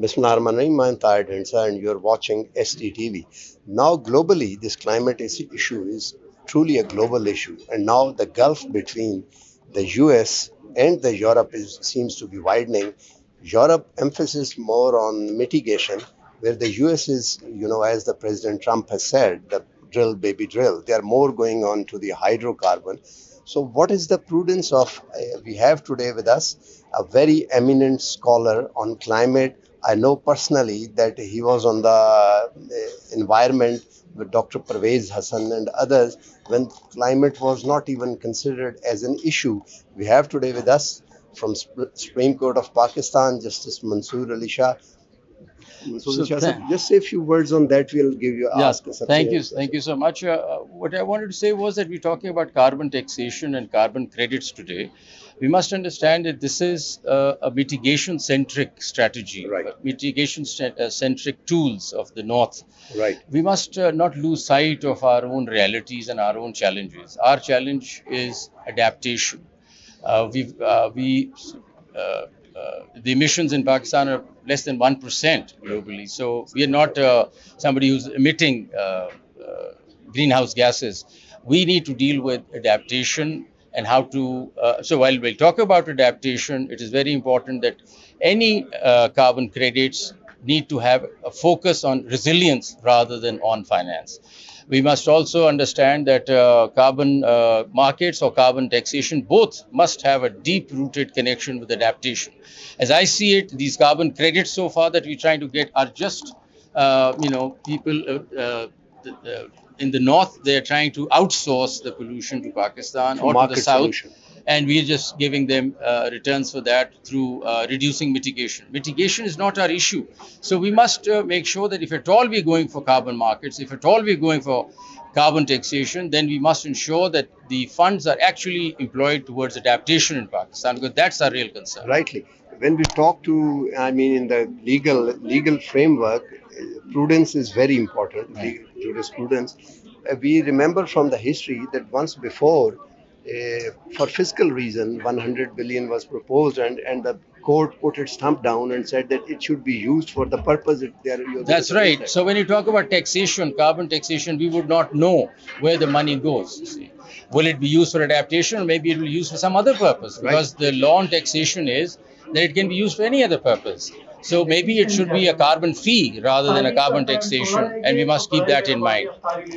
Bismillahirrahmanirrahim. I'm Tahir Dhindsa and you're watching SDTV. Now globally, this climate issue is truly a global issue, and now the gulf between the US and the Europe seems to be widening. Europe emphasis more on mitigation, where the US is, as the President Trump has said, the drill baby drill. They are more going on to the hydrocarbon. So what is the prudence of, we have today with us a very eminent scholar on climate. I know personally that he was on the environment with Dr. Pervez Hassan and others when climate was not even considered as an issue. We have today with us from Supreme Court of Pakistan, Justice Mansoor Ali Shah. Just say a few words on that. We'll give you. Thank you so much. What I wanted to say was that we're talking about carbon taxation and carbon credits today. We must understand that this is a mitigation-centric strategy, right? Mitigation-centric tools of the North. Right. We must not lose sight of our own realities and our own challenges. Our challenge is adaptation. The emissions in Pakistan are less than 1% globally. So we are not somebody who's emitting greenhouse gases. We need to deal with adaptation and how to. So while we'll talk about adaptation, it is very important that any carbon credits need to have a focus on resilience rather than on finance. We must also understand that carbon markets or carbon taxation both must have a deep-rooted connection with adaptation. As I see it, these carbon credits so far that we're trying to get are just, people in the north, they're trying to outsource the pollution to Pakistan or to the south. Solution. And we're just giving them returns for that through reducing mitigation. Mitigation is not our issue. So we must make sure that if at all we're going for carbon markets, if at all we're going for carbon taxation, then we must ensure that the funds are actually employed towards adaptation in Pakistan, because that's our real concern. Rightly. When we talk to, in the legal framework, prudence is very important, legal jurisprudence. We remember from the history that once before, for fiscal reason, 100 billion was proposed, and the court put its thumb down and said that it should be used for the purpose That's right. So when you talk about taxation, carbon taxation, we would not know where the money goes. You see. Will it be used for adaptation, or maybe it will be used for some other purpose? Because the law on taxation is that it can be used for any other purpose. So maybe it should be a carbon fee rather than a carbon taxation, and we must keep that in mind.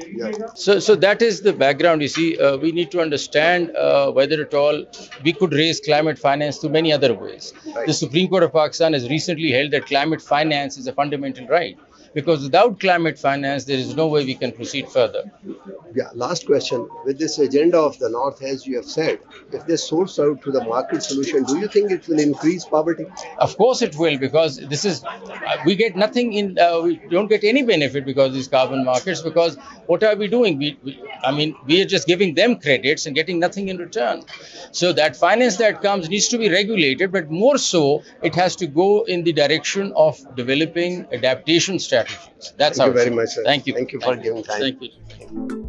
Yeah. So that is the background. You see, we need to understand whether at all we could raise climate finance through many other ways. Right. The Supreme Court of Pakistan has recently held that climate finance is a fundamental right, because without climate finance, there is no way we can proceed further. Yeah, last question. With this agenda of the North, as you have said, if they source out to the market solution, do you think it will increase poverty? Of course it will, because this is, we get nothing in, we don't get any benefit because of these carbon markets, because what are we doing? We are just giving them credits and getting nothing in return. So that finance that comes needs to be regulated, but more so, it has to go in the direction of developing adaptation strategies. That's Thank you very much, sir. Thank you. Thank you for giving time. Thank you.